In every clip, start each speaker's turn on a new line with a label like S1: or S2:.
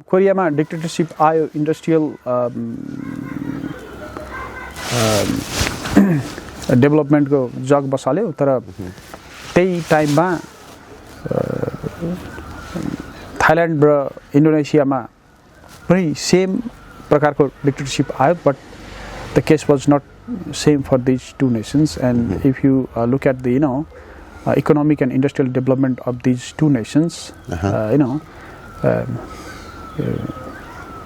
S1: कोरियामा dictatorship आयो industrial डेभलपमेन्टको जग बसाल्यो तर त्यही टाइममा थाइल्यान्ड र इन्डोनेसियामा पनि सेम प्रकारको डिक्टेटरशिप आयो but the case was not same for these two nations and if you look at the economic and industrial development of these two nations,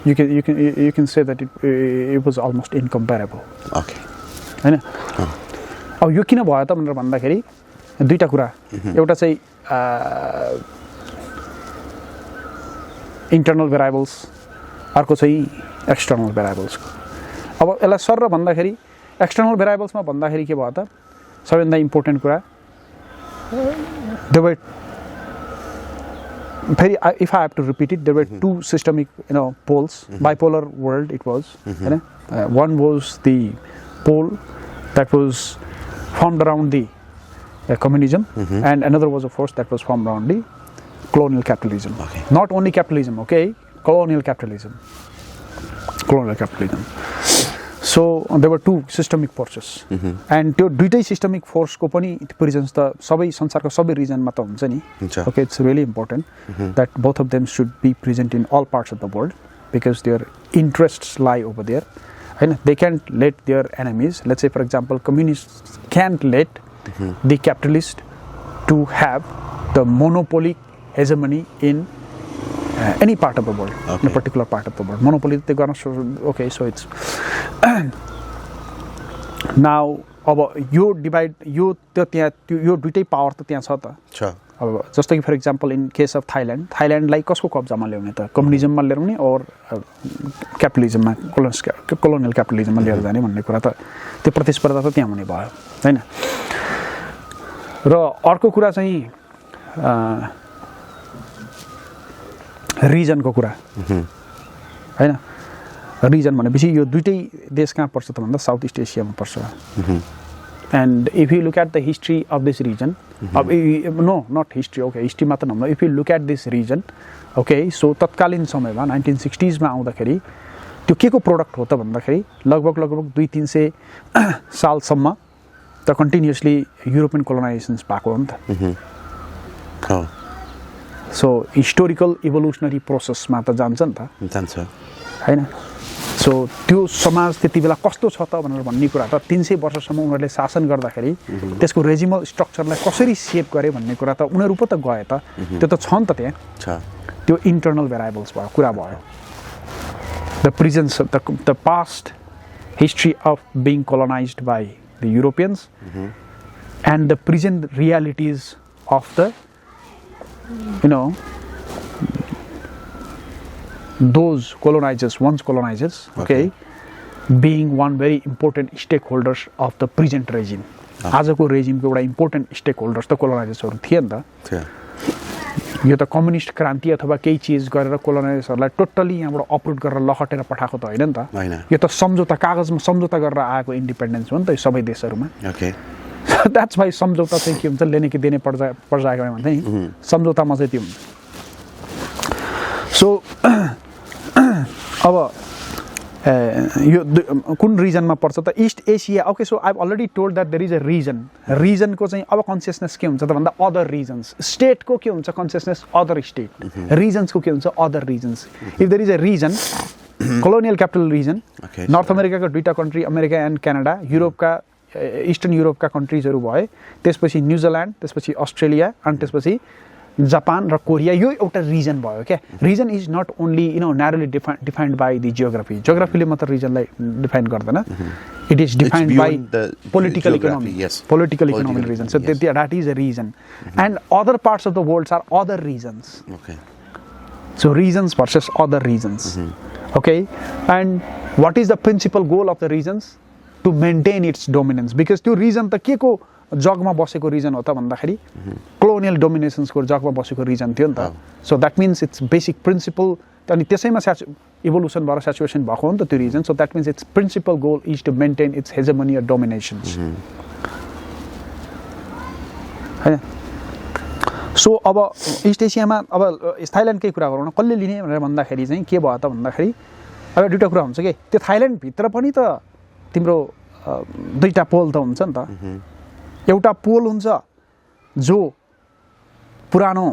S1: you can say that it was almost incomparable.
S2: Okay.
S1: हैन अब यो किन भयो त भनेर भन्दाखेरि दुईटा कुरा एउटा चाहिँ इन्टरनल भेरिएबल्स अर्को चाहिँ एक्सटर्नल भेरिएबल्स अब यसलाई सर भन्दाखेरि एक्सटर्नल भेरिएबल्समा भन्दाखेरि के भयो त सबैभन्दा इम्पोर्टेन्ट कुरा there were if I have to repeat it there were two systemic poles bipolar world it was one was the pole that was formed around the communism and another was a force that was formed around the colonial capitalism not only capitalism colonial capitalism so there were two systemic forces and त्यो दुईटै systemic force को पनि presence त सबै संसारको सबै region मा त हुन्छ नि okay it's really important that both of them should be present in all parts of the world because their interests lie over there and they can't let their enemies let's say for example communists can't let the capitalist to have the monopoly hegemony in any part of the world in a particular part of the world monopoly they gonna okay so it's now अब यो divide यो दुईटै power त त्यहाँ छ त अब जस्तो कि for example in case of थाइल्यान्डलाई कसको कब्जामा ल्याउने त कम्युनिजममा ल्याउने और क्यापिटलिजममा कोलोनियल क्यापिटलिजममा लिएर जाने भन्ने कुरा त त्यो प्रतिस्पर्धा त त्यहाँ हुने भयो हैन र अर्को कुरा चाहिँ रिजनको कुरा हैन रिजन भनेपछि यो दुईटै देश कहाँ पर्छ त भन्दा साउथ ईस्ट एसियामा पर्छ and if you look at the history of this region no not history okay history मात्र नभन्दा if you look at this region okay so तत्कालीन समयमा 1960s मा आउँदाखेरि त्यो केको प्रोडक्ट हो त भन्दाखेरि लगभग 200-300 सालसम्म त कन्टिन्युअसली युरोपियन कोलोनाइजेसन्स भएको हो नि त so historical evolutionary process मा त जान्छ नि त
S2: जान्छ
S1: हैन सो त्यो समाज त्यतिबेला कस्तो छ त भनेर भन्ने कुरा त 300 वर्षसम्म उनीहरुले शासन गर्दाखेरि त्यसको रेजिमल स्ट्रक्चरलाई कसरी शेप गरे भन्ने कुरा त उनीहरु पो त गए त त्यो त छ नि त त्यहाँ छ त्यो इन्टरनल भेरिएबल्स भयो कुरा भयो the presence the past history of being colonized by the Europeans and the present realities of the those colonizers okay being one very important stakeholders of the present regime आजको रेजिमको एउटा important stakeholders त कोलोनाइजर्सहरु थिए नि त यो त communist क्रान्ति अथवा केही चीज गरेर कोलोनाइजर्सहरुलाई टोटली यहाँबाट अपरुट गरेर लखटेर पठाएको त हैन नि त यो त सम्झौता कागजमा सम्झौता गरेर आएको इन्डिपेन्डेन्स हो नि त सबै देशहरुमा ओके that's why सम्झौता चाहिँ के हुन्छ लेने कि देने पड जाएगा भन्छ नि सम्झौतामा चाहिँ त्यो हुन्छ सो अब यो कुन रिजनमा पर्छ त East Asia okay so I have already told that there is a region को चाहिँ अब कन्सियसनेस के हुन्छ त भन्दा अदर रिजन्स स्टेट को के हुन्छ कन्सियसनेस अदर स्टेट रिजन्स को के हुन्छ other regions if there is a region colonial capital region north अमेरिकाको दुईटा कन्ट्री अमेरिका एन्ड क्यानाडा युरोपका ईस्टर्न युरोपका कन्ट्रीजहरु भए त्यसपछि न्यूजील्यान्ड त्यसपछि अस्ट्रेलिया अनि त्यसपछि जापान र कोरिया यो एउटा रिजन भयो क्या region is not only narrowly defined by the जियोग्राफीले मात्र रिजनलाई डिफाइन गर्दैन it is defined by political economic region so that is a region and other parts of the world are other regions so regions versus other regions okay and what is the principal goal of the regions to maintain its dominance because त्यो region त के को जगमा बसेको reason हो त भन्दाखेरि colonial डोमिनेसन्सको जगमा बसेको रिजन थियो नि त so that means it's basic principle अनि त्यसैमा इभोल्युसन भएर सेचुएसन भएको हो नि त त्यो region so that means its principal goal is to maintain its hegemony or dominations हैन सो अब इस्ट एसियामा अब थाइल्यान्डकै कुरा गरौँ न कसले लिने भनेर भन्दाखेरि चाहिँ के भयो त भन्दाखेरि अब दुईटा कुरा हुन्छ के त्यो थाइल्यान्ड भित्र पनि त तिम्रो दुईटा पोल त हुन्छ नि त एउटा पोल हुन्छ जो पुरानो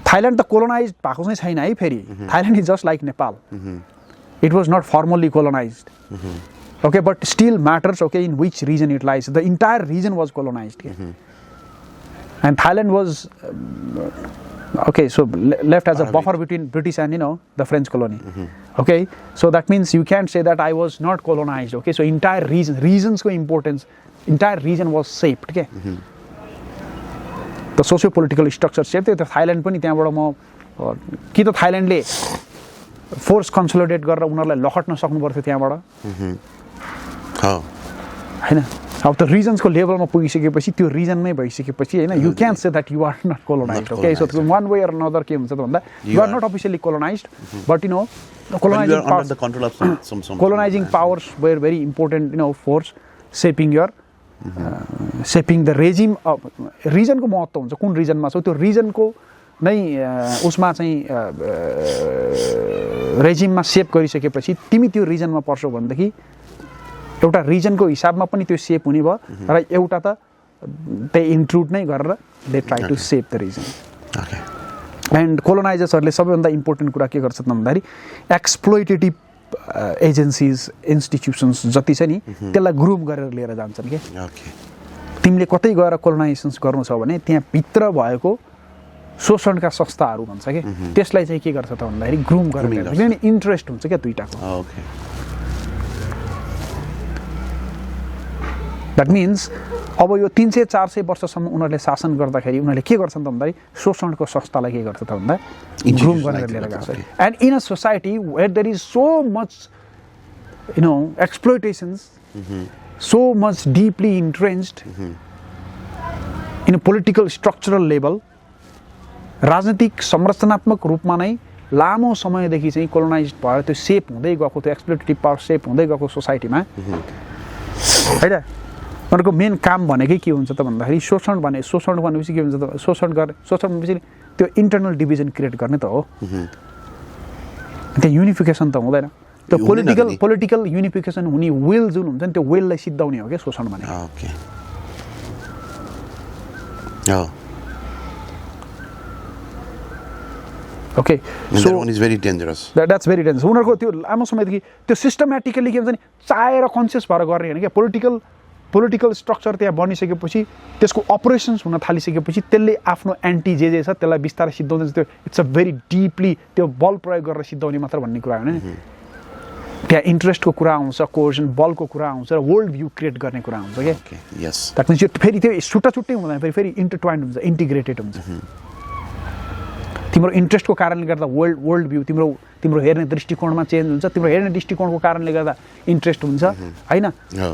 S1: थाइल्यान्ड त कोलोनाइज भएको चाहिँ छैन है फेरि Thailand is just like Nepal it was not formally colonized okay but still matters okay in which region it lies the entire region was colonized and Thailand was okay so left as a buffer between British and the French colony okay so that means you can't say that I was not colonized okay so entire regions ko importance entire region was shaped okay the socio political structure shaped the Thailand pani त्यहाँबाट म कि त थाइल्यान्डले force consolidate गरेर उनीहरुलाई लखट्न सक्नु पर्थ्यो त्यहाँबाट हैन अब त रिजन्सको लेभलमा पुगिसकेपछि त्यो रिजनमै भइसकेपछि हैन you can say that you are not colonized okay so one way or another के हुन्छ त भन्दा you are not officially colonized but colonizing powers were very important force shaping your shaping the regime region को महत्व हुन्छ कुन रिजनमा छ त्यो रिजनको नै उसमा चाहिँ रेजिममा सेप गरिसकेपछि तिमी त्यो रिजनमा पर्छौ भनेदेखि एउटा रिजनको हिसाबमा पनि त्यो सेप हुने भयो र एउटा त दे इन्ट्रुड नै गरेर they try to shape the region okay and कोलोनाइजर्सहरूले सबैभन्दा इम्पोर्टेन्ट कुरा के गर्छ भन्दाखेरि एक्सप्लोइटेटिभ एजेन्सीज इन्स्टिट्युसन्स जति छ नि त्यसलाई ग्रुम गरेर लिएर जान्छन् के तिमीले कतै गएर कोलोनाइजेसन्स गर्नु छ भने त्यहाँ भित्र भएको शोषणका संस्थाहरू भन्छ के त्यसलाई चाहिँ के गर्छ त भन्दाखेरि ग्रुम गरेर किनभने इन्ट्रेस्ट हुन्छ क्या दुईटाको ओके द्याट मिन्स अब यो 300-400 वर्षसम्म उनीहरूले शासन गर्दाखेरि उनीहरूले के गर्छन् त भन्दाखेरि शोषणको संस्थालाई के गर्छ त भन्दा ग्रुम गरेर लिएर गएको छ and in a society where there is so much exploitations so much deeply entrenched in a political structural level राजनीतिक संरचनात्मक रूपमा नै लामो समयदेखि चाहिँ कोलोनाइज्ड भयो त्यो सेप हुँदै गएको त्यो एक्सप्लोइटेटिभ पावर सेप हुँदै गएको सोसाइटीमा हैन उनीहरूको मेन काम भनेकै के हुन्छ त भन्दाखेरि शोषण भनेपछि के हुन्छ त शोषण भनेपछि त्यो इन्टरनल डिभिजन क्रिएट गर्ने त हो त्यो युनिफिकेसन त हुँदैन त्यो पोलिटिकल युनिफिकेसन हुने विल जुन हुन्छ नि त्यो विललाई सिद्धाउने हो क्या शोषण भने okay
S2: so that one is very dangerous
S1: that's very dangerous उनीहरुको त्यो लामो समयदेखि त्यो सिस्टमैटिकली के हुन्छ नि चाहेर कन्सियस भएर गर्ने हैन के पोलिटिकल स्ट्रक्चर त्यहाँ बनिसकेपछि त्यसको अपरेसन्स हुन थालिसकेपछि त्यसले आफ्नो एन्टी जे छ त्यसलाई बिस्तारै सिद्धाउँछ त्यो इट्स अ भेरी डिपली त्यो बल प्रयोग गरेर सिद्धाउने मात्र भन्ने कुरा हैन त्यहाँ इन्ट्रेस्टको कुरा आउँछ कोर्जन बलको कुरा आउँछ र वर्ल्ड भ्यू क्रिएट गर्ने कुरा आउँछ के
S2: यस
S1: द्याट मिन्स यो फेरि त्यो छुट्टै हुँदैन फेरि इन्टरट्वाइन्ड हुन्छ इन्टिग्रेटेड हुन्छ तिम्रो इन्ट्रेस्टको कारणले गर्दा वर्ल्ड भ्यू तिम्रो हेर्ने दृष्टिकोणमा चेन्ज हुन्छ तिम्रो हेर्ने दृष्टिकोणको कारणले गर्दा इन्ट्रेस्ट हुन्छ हैन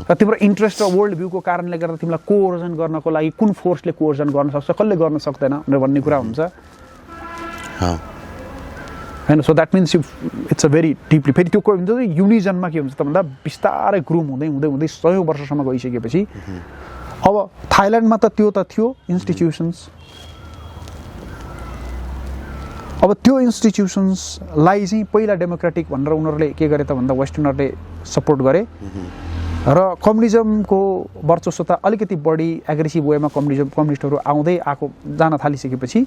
S1: र तिम्रो इन्ट्रेस्ट र वर्ल्ड भ्यूको कारणले गर्दा तिमीलाई कोर्जन गर्नको लागि कुन फोर्सले कोर्जन गर्न सक्छ कसले गर्न सक्दैन भनेर भन्ने कुरा हुन्छ हैन so that means it's a very deeply फेरि त्यो हुन्छ युनिजनमा के हुन्छ त भन्दा बिस्तारै ग्रुम हुँदै 100 वर्षसम्म गइसकेपछि अब थाइल्यान्डमा त त्यो त थियो इन्स्टिट्युसन्स अब त्यो इन्स्टिट्युसन्सलाई चाहिँ पहिला डेमोक्रेटिक भनेर उनीहरूले के गरे त भन्दा वेस्टर्नरले सपोर्ट गरे र कम्युनिजमको वर्चस्व त अलिकति बढी एग्रेसिभ वेमा कम्युनिस्टहरू आउँदै आएको जान थालिसकेपछि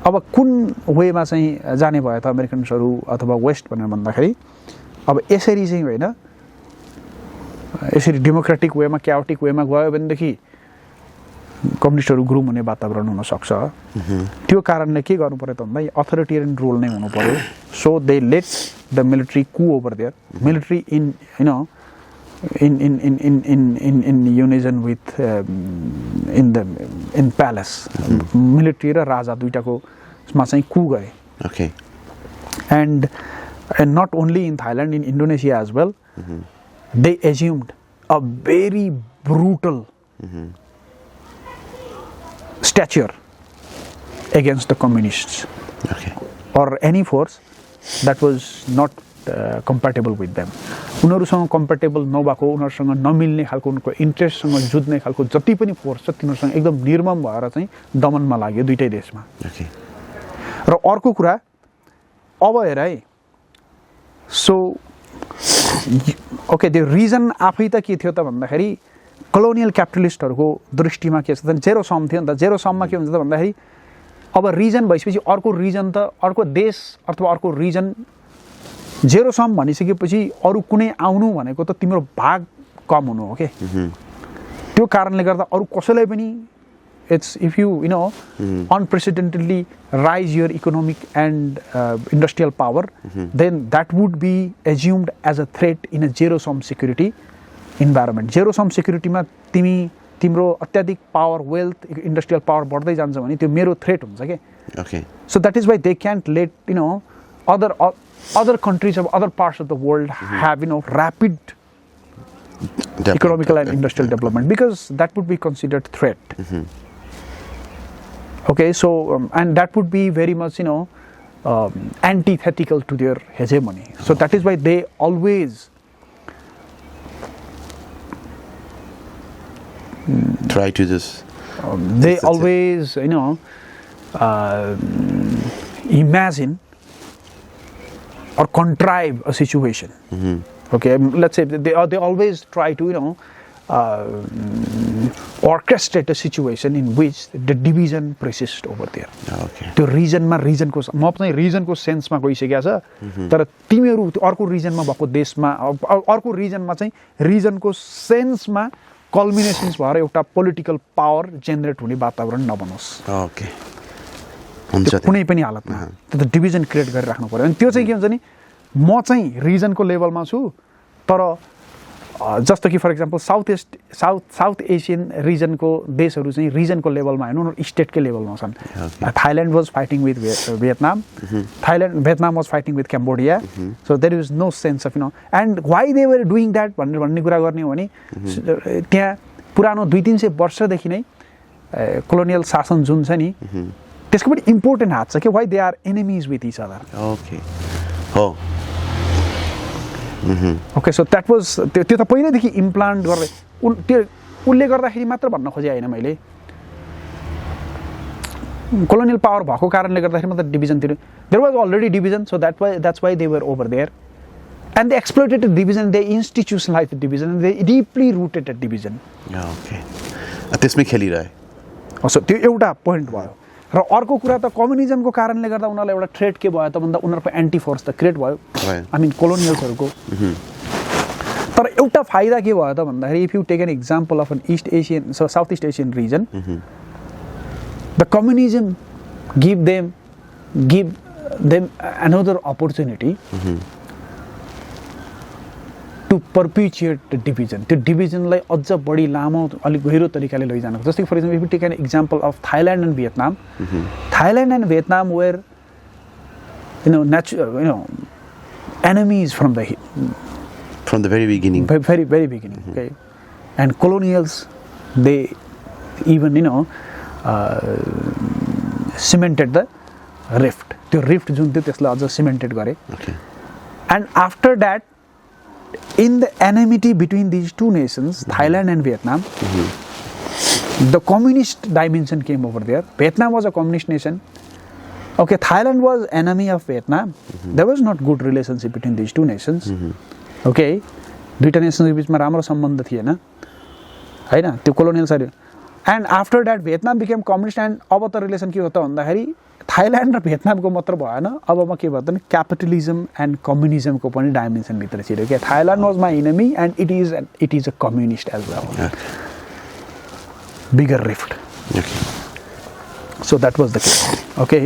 S1: अब कुन वेमा चाहिँ जाने भयो त अमेरिकन्सहरू अथवा वेस्ट भनेर भन्दाखेरि अब यसरी चाहिँ होइन यसरी डेमोक्रेटिक वेमा क्याओटिक वेमा गयो भनेदेखि कम्युनिस्टहरू ग्रुम हुने वातावरण हुन सक्छ त्यो कारणले के गर्नु पर्यो त भन्दा अथोरिटेरियन रोल नै हुनु पर्यो so they let the military Koo over their military in in unison with in palace military र राजा दुईटाको मा चाहिँ कू गरे
S2: okay
S1: and not only in Thailand in Indonesia as well they assumed a very brutal stature against the communists
S2: okay
S1: or any force that was not compatible with them उनीहरूसँग comfortable नभएको उनीहरूसँग नमिल्ने खालको उनको इन्ट्रेस्टसँग जुझ्ने खालको जति पनि फोर्स छ तिनीहरूसँग एकदम निर्मम भएर चाहिँ दमनमा लाग्यो दुईटै देशमा र अर्को कुरा अब हेर है सो ओके त्यो रिजन आफै त के थियो त भन्दाखेरि कलोनियल क्यापिटलिस्टहरूको दृष्टिमा के छ त जेरो सम थियो नि त जेरो सममा के हुन्छ त भन्दाखेरि अब रिजन भइसकेपछि अर्को रिजन त अर्को देश अथवा अर्को रिजन जेरो सम भनिसकेपछि अरू कुनै आउनु भनेको त तिम्रो भाग कम हुनु हो के त्यो कारणले गर्दा अरू कसैलाई पनि it's if you know unprecedentedly rise your economic and industrial power then that would be assumed as a threat in a zero sum security environment zero sum security ma तिम्रो अत्याधिक पावर वेल्थ इन्डस्ट्रियल पावर बढ्दै जान्छ भने त्यो मेरो threat हुन्छ के
S2: okay
S1: so that is why they can't let other countries of other parts of the world have rapid economical and industrial development because that would be considered threat okay so and that would be very much antithetical to their hegemony so that is why they always
S2: try to just
S1: they always imagine or contrive a situation okay let's say they always try to orchestrate a situation in which the division persists over there
S2: okay
S1: त्यो रिजनमा रिजनको म पनि रिजनको सेन्समा गइसकेको छ तर तिमीहरू अर्को रिजनमा भएको देशमा अर्को रिजनमा चाहिँ रिजनको सेन्समा कल्मिनेसन्स भएर एउटा पोलिटिकल पावर जेनेरेट हुने वातावरण नबनोस्
S2: ओके हुन्छ
S1: कुनै पनि हालतमा त्यो त डिभिजन क्रिएट गरिराख्नु पर्यो अनि त्यो चाहिँ के हुन्छ नि म चाहिँ रिजनको लेभलमा छु तर जस्तो कि फर इक्जाम्पल साउथ एसियन रिजनको देशहरू चाहिँ रिजनको लेभलमा हैन उनीहरू स्टेटकै लेभलमा छन् Thailand was fighting with Vietnam Vietnam was fighting with Cambodia so there is no sense of and why they were doing that भन्ने कुरा गर्ने हो भने त्यहाँ पुरानो 200-300 वर्षदेखि नै कोलोनियल शासन जुन छ नि त्यसको पनि इम्पोर्टेन्ट हात छ कि why they are enemies with each other
S2: okay हो
S1: ओके सो द्याट वाज त्यो त पहिल्यैदेखि इम्प्लान्ट गर्दै त्यो उसले गर्दाखेरि मात्र भन्न खोजे होइन मैले कोलोनियल पावर भएको कारणले गर्दाखेरि मात्र डिभिजन थियो there was already division so that's why they were over there and they exploited the division they institutionalize the division they deeply rooted the division
S2: okay त्यसमै खेलिरहे
S1: सो त्यो एउटा पोइन्ट भयो र अर्को कुरा त कम्युनिजमको कारणले गर्दा उनीहरूलाई एउटा थ्रेट के भयो त भन्दा उनीहरूको एन्टी फोर्स त क्रिएट भयो आई मिन कोलोनियल्सहरूको तर एउटा फाइदा के भयो त भन्दाखेरि if you take an example of an south east Asian region the communism give them another opportunity to perpetuate the division त्यो डिभिजनलाई अझ बढी लामो अलिक गहिरो तरिकाले लैजानको जस्तै for example if you take an example of Thailand and Vietnam Thailand and Vietnam were enemies from
S2: the very beginning
S1: very beginning okay and colonials they even cemented the rift त्यो rift जुन थियो त्यसलाई अझ cemented गरे
S2: okay
S1: and after that in the enmity between these two nations Thailand and Vietnam the communist dimension came over there Vietnam was a communist nation okay Thailand was enemy of Vietnam there was not good relationship between these two nations okay दुईटा नेसनको बीचमा राम्रो सम्बन्ध थिएन हैन त्यो colonial side and after that Vietnam became communist and अब त relation के हो त भन्दाखेरि थाइल्यान्ड र भियतनामको मात्र भएन अबमा के भयो त क्यापिटलिजम एन्ड कम्युनिजमको पनि डाइमेन्सन भित्र छिर्यो के Thailand was my enemy and it is a communist as well bigger rift so that was the case okay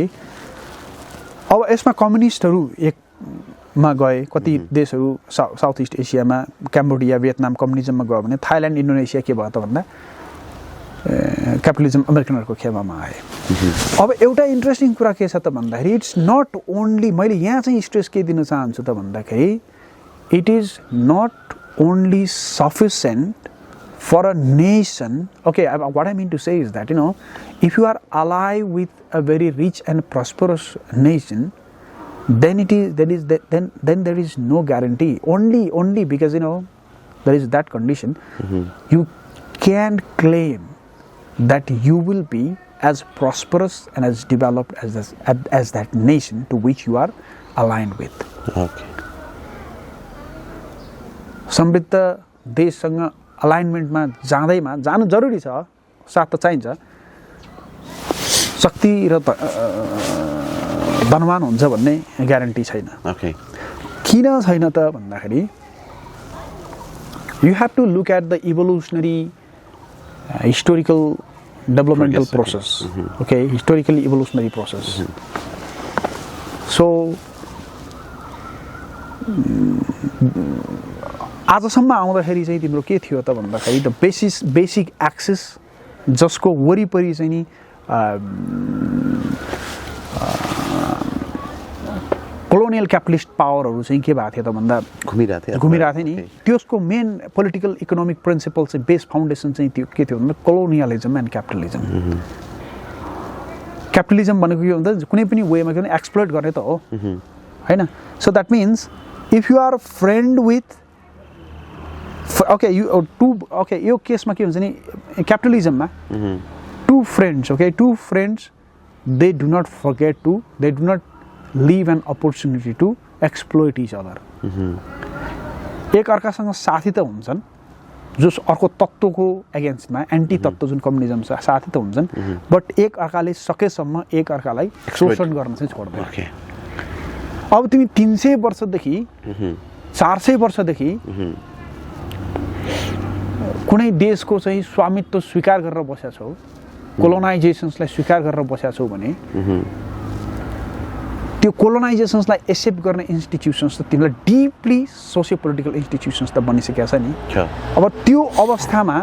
S1: अब यसमा कम्युनिस्टहरू एकमा गए कति देशहरू साउथ इस्ट एसियामा क्याम्बोडिया भियतनाम कम्युनिजममा गयो भने थाइल्यान्ड इन्डोनेसिया के भयो त भन्दा क्यापिटलिजम अमेरिकनहरूको खेमामा आए अब एउटा इन्ट्रेस्टिङ कुरा के छ त भन्दाखेरि इट्स नट ओन्ली मैले यहाँ चाहिँ स्ट्रेस के दिन चाहन्छु त भन्दाखेरि it is not only sufficient for a nation okay what I mean to say is that if you are alive with a very rich and prosperous nation then there is no guarantee. Only because there is that condition. You can claim that you will be as prosperous and as developed as that nation to which you are aligned with.
S2: Okay.
S1: समृद्ध देशसँग अलाइनमेन्टमा जानु जरुरी छ, साथ त चाहिन्छ, शक्ति र धनवान हुन्छ भन्ने ग्यारेन्टी छैन.
S2: Okay.
S1: किन छैन त भन्दाखेरि you have to look at the evolutionary historical developmental process. Okay, historically evolutionary process. So आजसम्म आउँदाखेरि चाहिँ तिम्रो के थियो त भन्दाखेरि द बेसिक एक्सिस जसको वरिपरि चाहिँ नि कोलोनियल क्यापिटलिस्ट पावरहरू चाहिँ के भएको थियो त भन्दा घुमिरहेको थियो नि. त्यसको मेन पोलिटिकल इकोनोमिक प्रिन्सिपल चाहिँ बेस फाउन्डेसन चाहिँ त्यो के थियो भन्दा कोलोनियलिजम एन्ड क्यापिटलिजम. क्यापिटलिजम भनेको के भन्दा कुनै पनि वेमा के भने एक्सप्लोइट गर्ने त हो हैन. So that means if you are friend with यो केसमा के हुन्छ नि क्यापिटलिजममा two friends they do not forget to they do not leave an opportunity to exploit each other. एक अर्कासँग साथी त हुन्छन् जस अर्को तत्त्वको एगेन्स्टमा एन्टी तत्त्व जुन कम्युनिजम छ साथी त हुन्छन्, बट एक अर्काले सकेसम्म एक अर्कालाई शोषण गर्न चाहिँ छोड्दैन. अब तिमी 300 वर्षदेखि 400 वर्षदेखि कुनै देशको चाहिँ स्वामित्व स्वीकार गरेर बसेका छौ, कोलोनाइजेसन्सलाई स्वीकार गरेर बसेका छौ भने त्यो कोलोनाइजेसन्सलाई एक्सेप्ट गर्ने इन्स्टिट्युसन्स त तिमीलाई डिपली सोसियो पोलिटिकल इन्स्टिट्युसन्स त बनिसकेका छ नि. अब त्यो अवस्थामा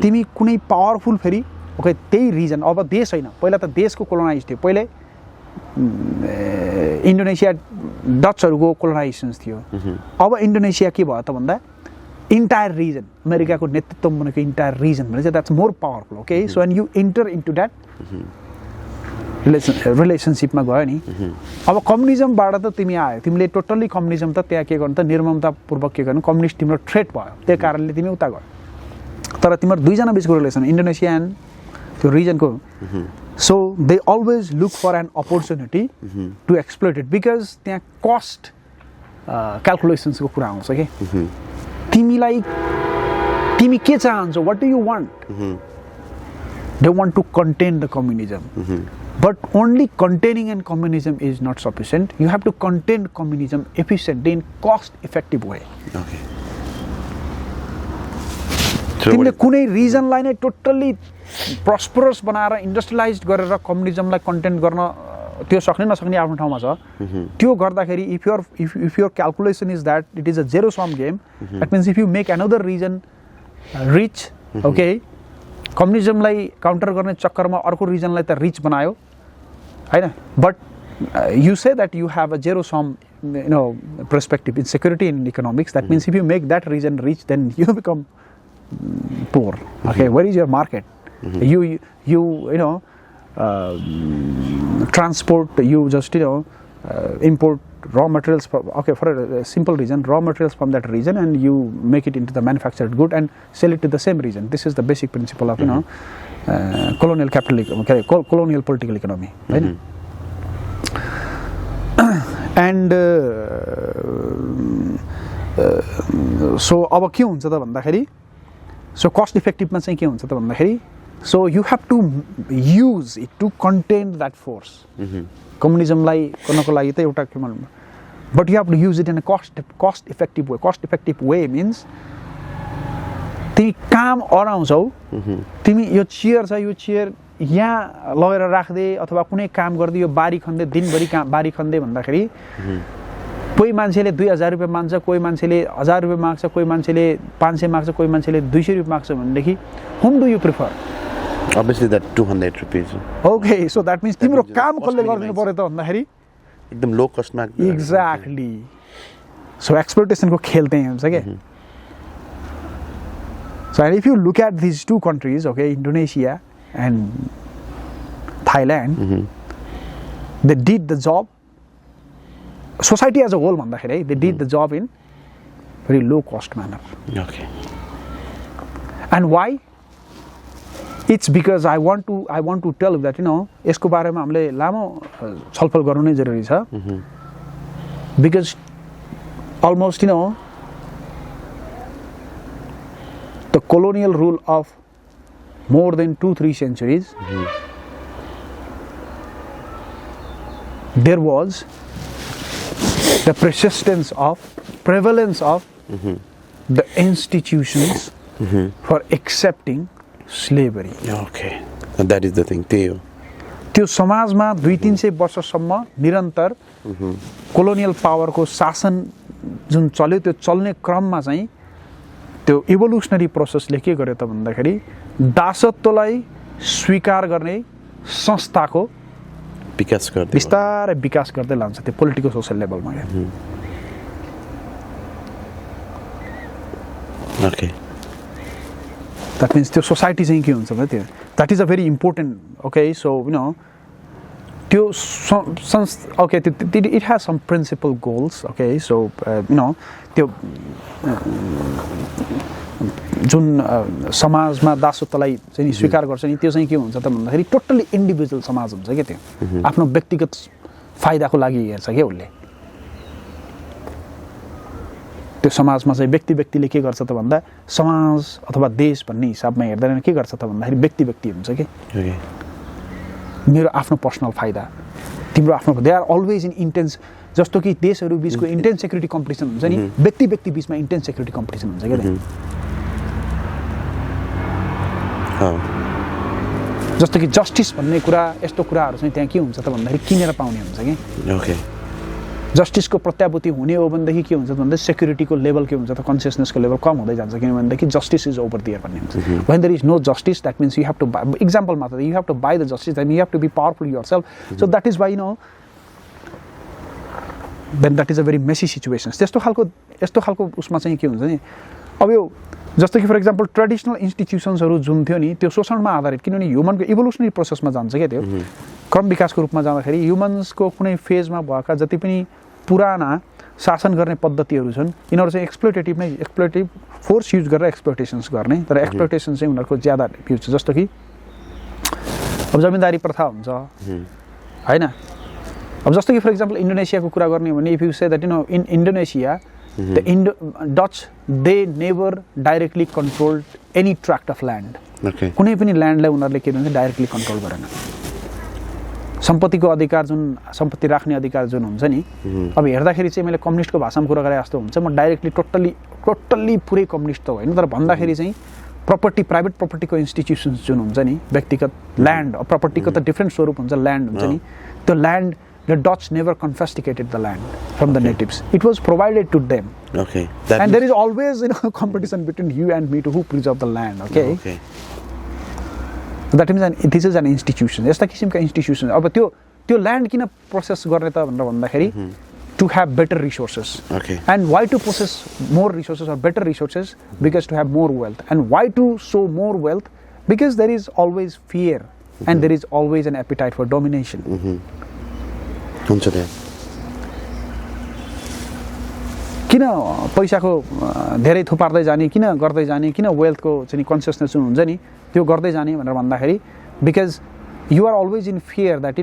S1: तिमी कुनै पावरफुल फेरि त्यही रिजन, अब देश होइन, पहिला त देशको कोलोनाइज थियो, पहिले इन्डोनेसिया डचहरूको कोलोनाइजेसन्स थियो. अब इन्डोनेसिया के भयो त भन्दा इन्टायर रिजन, अमेरिकाको नेतृत्वमा बनेको इन्टायर रिजन भने चाहिँ that's more powerful. Okay, so and you enter into that रिलेसनसिपमा गयो नि. अब कम्युनिजमबाट त तिमी आयो, तिमीले टोटल्ली कम्युनिजम त त्यहाँ के गर्नु त निर्ममतापूर्वक के गर्नु, कम्युनिस्ट तिम्रो थ्रेट भयो, त्यही कारणले तिमी उता गयो. तर तिम्रो दुईजना बिचको रिलेसन इन्डोनेसिया एन्ड त्यो रिजनको, so they always look for an opportunity to exploit it because त्यहाँ कस्ट क्यालकुलेसन्सको कुरा आउँछ कि तिमी के चाहन्छौ, what do you want. They want to contain the communism. But only containing and communism is not sufficient. You have to contain communism efficiently in cost-effective way.
S2: Okay.
S1: तिमीले कुनै रिजनलाई नै टोटल्ली प्रस्परस बनाएर इन्डस्ट्रियलाइज गरेर कम्युनिजमलाई content गर्न त्यो सक्ने नसक्ने आफ्नो ठाउँमा छ. त्यो गर्दाखेरि if your calculation is that it is a zero sum game, that means if you make another region rich, okay, कम्युनिजमलाई काउन्टर गर्ने चक्करमा अर्को रिजनलाई त रिच बनायो हैन, but you say that you have a zero sum perspective in security and economics. That means if you make that region rich, then you become poor. Okay, where is your market? You transport, you just import raw materials for a simple reason, raw materials from that region, and you make it into the manufactured good and sell it to the same region. This is the basic principle of colonial capital, colonial political economy, right? And so अब के हुन्छ त भन्दाखेरि, so cost effective मा चाहिँ के हुन्छ त भन्दाखेरि, so you have to use it to contain that force. कम्युनिजमलाई गर्नको लागि त एउटा के भनौँ, but you have to use it in a cost effective way. Cost effective way means तिमी काम अराउँछौ, तिमी यो चेयर छ, यो चेयर यहाँ लगेर राख्दै अथवा कुनै काम गर्दै यो बारी खन्दै दिनभरि बारी खन्दै भन्दाखेरि कोही मान्छेले 2000 रुपैयाँ माग्छ, कोही मान्छेले 1000 रुपैयाँ माग्छ, कोही मान्छेले 500 माग्छ, कोही मान्छेले 200 रुपैयाँ माग्छ भनेदेखि whom do you prefer?
S2: Obviously that 200 rupees.
S1: Okay, so that means तिम्रो काम कसले गरिदिनु पर्यो त भन्दाखेरि
S2: एकदम लो कस्टमा.
S1: Exactly. So exploitation को खेल त्यही हुन्छ के. So and if you look at these two countries, okay, Indonesia and Thailand, they did the job society as a whole भन्दाखेरि they did the job in very low cost manner.
S2: Okay.
S1: And why? It's because I want to tell you that यसको बारेमा हामीले लामो छलफल गर्नु नै जरुरी छ. Because almost the colonial rule of more than 2-3 centuries, there was the prevalence of the institutions for accepting slavery.
S2: Okay. And that is the thing.
S1: त्यो समाजमा 200-300 वर्षसम्म निरन्तर कोलोनियल पावरको शासन जुन चल्यो त्यो चल्ने क्रममा चाहिँ त्यो इभोल्युसनरी प्रोसेसले के गर्यो त भन्दाखेरि दासत्वलाई स्वीकार गर्ने संस्थाको बिस्तारै विकास गर्दै लान्छ त्यो पोलिटिकल सोशल लेभलमा.
S2: Okay.
S1: That means त्यो सोसाइटी चाहिँ के हुन्छ भने त्यो that is a very important. Okay, so त्यो okay, it has some principal goals. Okay, so त्यो जुन समाजमा दासत्वलाई चाहिँ स्वीकार गर्छ नि त्यो चाहिँ के हुन्छ त भन्दाखेरि टोटली इन्डिभिजुअल समाज हुन्छ के त्यो आफ्नो व्यक्तिगत फाइदाको लागि हेर्छ के उसले. त्यो समाजमा चाहिँ व्यक्तिले के गर्छ त भन्दा समाज अथवा देश भन्ने हिसाबमा हेर्दैन के गर्छ त भन्दाखेरि व्यक्ति हुन्छ के मेरो आफ्नो पर्सनल फाइदा तिम्रो आफ्नो they are always in intense. जस्तो कि देशहरू बीचको इन्टेन्स सेक्युरिटी कम्पिटिसन हुन्छ नि व्यक्ति बीचमा इन्टेन्स सेक्युरिटी कम्पिटिसन हुन्छ के. जस्तो कि जस्टिस भन्ने कुरा यस्तो कुराहरू चाहिँ त्यहाँ के हुन्छ त भन्दाखेरि किनेर पाउने हुन्छ कि. जस्टिसको प्रत्याभूति हुने हो भनेदेखि के हुन्छ भन्दा सेक्युरिटीको लेभल के हुन्छ त कन्सियसनेसको लेभल कम हुँदै जान्छ किनभनेदेखि जस्टिस इज ओभर देयर भन्ने हुन्छ. When there is no justice that means you have to example मात्र you have to buy the justice then you have to be powerful yourself. So that is why then that is a very messy situation. यस्तो खालको उसमा चाहिँ के हुन्छ नि अब यो जस्तो कि फर एक्जाम्पल ट्रेडिसनल इन्स्टिट्युसन्सहरू जुन थियो नि त्यो शोषणमा आधारित किनभने ह्युमनको इभोल्युसनरी प्रोसेसमा जान्छ क्या त्यो क्रम विकासको रूपमा जाँदाखेरि ह्युमन्सको कुनै फेजमा भएका जति पनि पुराना शासन गर्ने पद्धतिहरू छन् यिनीहरू चाहिँ एक्सप्लोइटेटिभ फोर्स युज गरेर एक्सप्लोइटेसन्स गर्ने तर एक्सप्लोइटेसन चाहिँ उनीहरूको ज्यादा युज छ. जस्तो कि अब जमिनदारी प्रथा हुन्छ होइन. अब जस्तो कि फर एक्जाम्पल इन्डोनेसियाको कुरा गर्ने हो भने if you say that in Indonesia the Dutch they never directly controlled any tract of land.
S2: Okay.
S1: कुनै पनि ल्यान्डलाई उनीहरूले के भन्छ डाइरेक्टली कन्ट्रोल गरेन. सम्पत्तिको अधिकार जुन सम्पत्ति राख्ने अधिकार जुन हुन्छ नि अब हेर्दाखेरि चाहिँ मैले कम्युनिस्टको भाषामा कुरा गरे जस्तो हुन्छ. म डाइरेक्टली टोटल्ली पुरै कम्युनिस्ट त होइन तर भन्दाखेरि चाहिँ प्राइभेट प्रपर्टीको इन्स्टिट्युसन्स जुन हुन्छ नि व्यक्तिगत ल्यान्ड प्रपर्टीको त डिफ्रेन्ट स्वरूप हुन्छ. ल्यान्ड हुन्छ नि त्यो land the Dutch never confiscated the land from the natives. It was provided to them.
S2: Okay.
S1: And there is always competition between you and me to who preserve the land. Okay. That means this is an institution. यस्ता किसिमका institution अब त्यो land किन process गर्ने त भनेर भन्दाखेरि to have better resources.
S2: Okay.
S1: And why to possess more resources or better resources? Because to have more wealth. And why to show more wealth? Because there is always fear and there is always an appetite for domination. किन पैसाको धेरै थुपार्दै जाने किन गर्दै जाने किन वेल्थको चाहिँ consciousness जुन हुन्छ नि त्यो गर्दै जाने भनेर भन्दाखेरि because you are always in fear that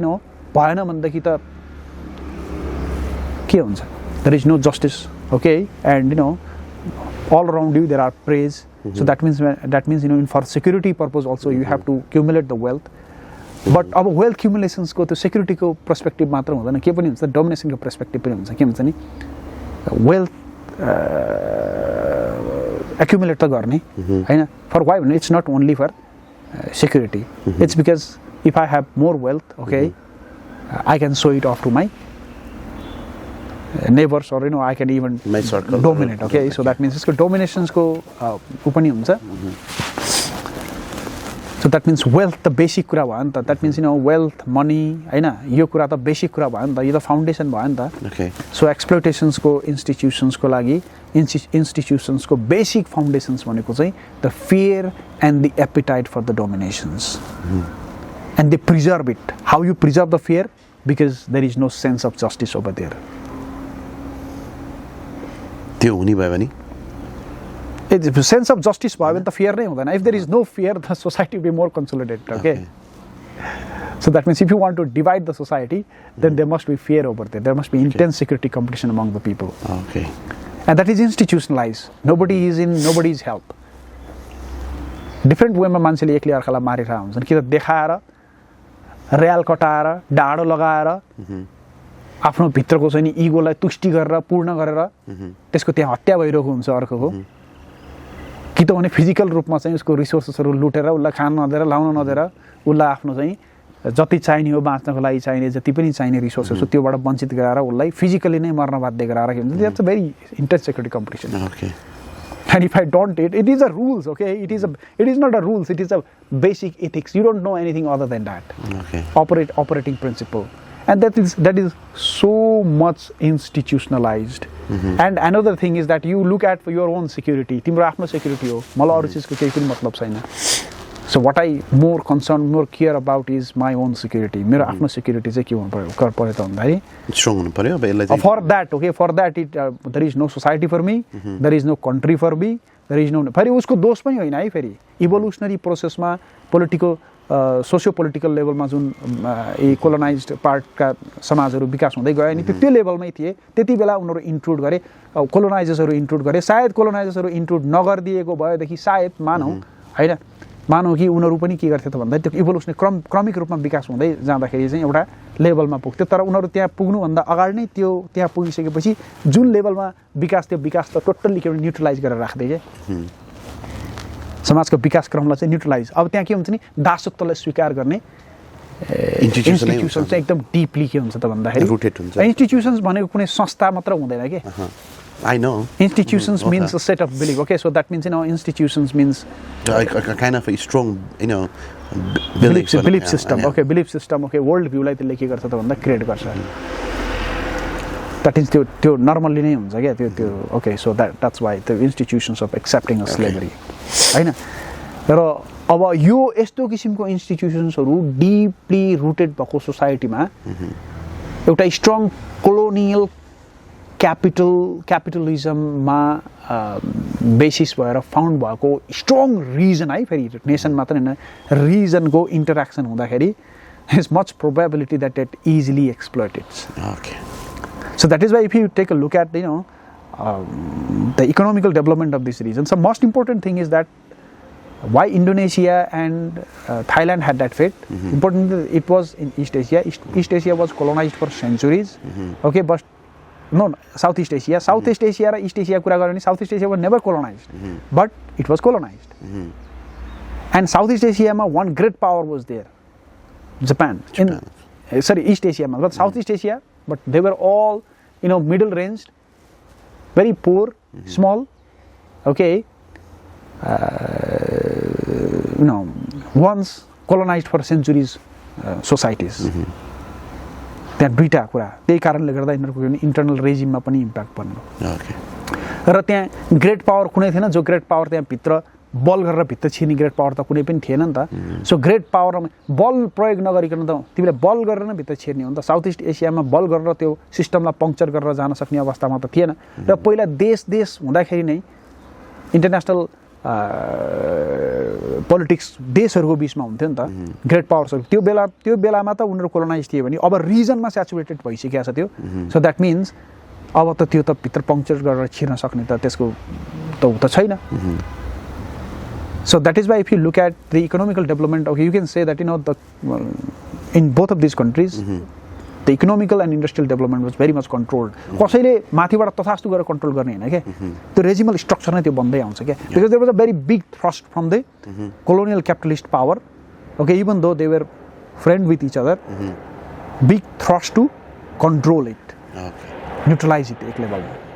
S1: भएन भनेदेखि त के हुन्छ there is no justice. Okay and all around you there are praise. So that means in for security purpose also you have to accumulate the wealth. But अब wealth क्युमुलेसन्सको त्यो सेक्युरिटीको perspective मात्र हुँदैन के पनि हुन्छ डोमिनेसनको पर्सपेक्टिभ पनि हुन्छ के हुन्छ नि वेल्थ एक्युमुलेट त गर्ने होइन फर वाइ भने it's not only for security it's because if I have more wealth okay I can show it off to my neighbours or I can even dominate. Okay, so that means यसको डोमिनेसन्सको ऊ पनि हुन्छ. So that means wealth the basic कुरा भयो नि त. That means wealth money हैन यो कुरा त बेसिक कुरा भयो नि त यो त फाउन्डेसन भयो नि त.
S2: Okay.
S1: So exploitations को institutions को लागि institutions को basic foundations भनेको चाहिँ the fear and the appetite for the dominations. And they preserve it. How you preserve the fear? Because there is no sense of justice over there.
S2: त्यो हुने भयो भने
S1: सेन्स अफ जस्टिस भयो भने त fear नै हुँदैन. If there is no fear the society will be more consolidated. Okay, so that means if you want to divide the society, then there must be fear over there. There must be intense security competition among the people.
S2: Okay.
S1: And that is institutionalized. Nobody is in nobody's help. Different way मा मान्छेले एकले अर्कालाई मारिरहेका हुन्छन्, कि त देखाएर, र्याल कटाएर, डाडो लगाएर, आफ्नो भित्रको चाहिँ नि इगोलाई तुष्टि गरेर, पूर्ण गरेर, त्यसको त्यहाँ हत्या भइरहेको हुन्छ अर्कोको. कि त भने फिजिकल रूपमा चाहिँ उसको रिसोर्सेसहरू लुटेर, उसलाई खान नदिएर, लाउन नदिएर, उसलाई आफ्नो चाहिँ जति चाहिने हो बाँच्नको लागि चाहिने जति पनि चाहिने रिसोर्सेस हो त्योबाट वञ्चित गराएर उसलाई फिजिकली नै मर्न बाध्य गराएर के हुन्छ. That's a very intense security competition.
S2: Okay.
S1: And if I don't it is a rules. Okay, it is not a rules, it is a basic ethics. You don't know anything other than that.
S2: Okay.
S1: Operating principle, and that is so much institutionalized. And another thing is that you look at for your own security. तिम्रो आफ्नो security हो, मलाई अरू चीजको केही पनि मतलब छैन. So what I more care about is my own security. मेरो आफ्नो security चाहिँ के हुनु पर्यो त भन्दाखेरि
S2: स्ट्रङ हुनु पर्यो. अब यसलाई
S1: for that there is no society for me, there is no country for me, there is no. फेरि उसको दोष पनि होइन है. फेरि इभोल्युसनरी प्रोसेसमा पोलिटिकल सोसियो पोलिटिकल लेभलमा जुन कोलोनाइज्ड पार्टका समाजहरू विकास हुँदै गयो नि त्यो लेभलमै थिए. त्यति बेला उनीहरू इन्क्लुड गरे, कोलोनाइजर्सहरू इन्क्लुड गरे. सायद कोलोनाइजर्सहरू इन्क्लुड नगरिदिएको भएदेखि सायद होइन मानौँ कि उनीहरू पनि के गर्थ्यो त भन्दा त्यो इभोल्युसन क्रमिक रूपमा विकास हुँदै जाँदाखेरि चाहिँ एउटा लेभलमा पुग्थ्यो. तर उनीहरू त्यहाँ पुग्नुभन्दा अगाडि नै त्यो त्यहाँ पुगिसकेपछि जुन लेभलमा विकास त्यो विकास त टोटल्ली के न्युट्रलाइज गरेर राख्दै क्या समाजको विकास क्रमलाई चाहिँ न्युट्रलाइज. अब त्यहाँ के हुन्छ नि दासत्वलाई स्वीकार गर्ने इन्स्टिट्युसन चाहिँ एकदम डिपली के हुन्छ त भन्दाखेरि इन्स्टिट्युसन्स भनेको कुनै संस्था मात्र हुँदैन के.
S2: I know.
S1: Institutions means a set of belief. Okay, so that means institutions means
S2: a kind of a strong
S1: belief system. Yeah. Okay, belief system. Okay, world view लाई त्यसले के गर्छ त भन्दा क्रिएट गर्छ. That is त्यो normally नै हुन्छ क्या त्यो. Okay, so that's why the institutions of accepting a slavery. हैन. र अब यो यस्तो किसिमको इन्स्टिट्युसन्सहरू डीपली रुटेड भएको सोसाइटीमा एउटा स्ट्रङ कोलोनियल क्यापिटलिजममा बेसिस भएर फाउन्ड भएको स्ट्रङ रिजन है. फेरि नेसन मात्र होइन, रिजनको इन्टरेक्सन हुँदाखेरि is much probability that it easily exploited.
S2: Okay.
S1: So that is why if you take a look at the economical development of this region, the most important thing is that why Indonesia and Thailand had that fate. Important, it was in East Asia. East Asia was colonized for centuries. Okay, but no, Southeast Asia र East Asia कुरा गर्यो भने Southeast Asia was never colonized, but it was colonized. And Southeast Asia मा one great power was there, Japan. East Asia मा, but Southeast Asia, but they were all middle ranged, very poor, small. Okay, once colonized for centuries societies. त्यहाँ दुईटा कुरा त्यही कारणले गर्दा यिनीहरूको internal रेजिममा पनि इम्प्याक्ट पर्नु. र त्यहाँ ग्रेट पावर कुनै थिएन जो ग्रेट पावर त्यहाँ भित्र बल गरेर भित्र छिर्ने ग्रेट पावर त कुनै पनि थिएन नि त. सो ग्रेट पावरमा बल प्रयोग नगरिकन त तिमीले बल गरेर नै भित्र छिर्ने हो नि त. साउथ इस्ट एसियामा बल गरेर त्यो सिस्टमलाई पङ्क्चर गरेर जान सक्ने अवस्थामा त थिएन. र पहिला देश हुँदाखेरि नै इन्टरनेसनल पोलिटिक्स देशहरूको बिचमा हुन्थ्यो नि त ग्रेट पावर्सहरू. त्यो बेलामा त उनीहरू कोलोनाइज थिए भने अब रिजनमा स्याचुरेटेड भइसकेको छ त्यो. सो द्याट मिन्स अब त त्यो त भित्र पङ्क्चर गरेर छिर्न सक्ने त त्यसको त उ त छैन. So that is why if you look at the economical development, okay, you can say that in both of these countries, the economical and industrial development was very much controlled. कसैले माथिबाट तथास्तु गरेर कन्ट्रोल गर्ने हैन के. त्यो रेजिमल structure नै त्यो बन्दै आउँछ के. Because there was a very big thrust from the colonial capitalist power. Okay, even though they were friend with each other, big thrust to control it, neutralize it एक लेभलमा.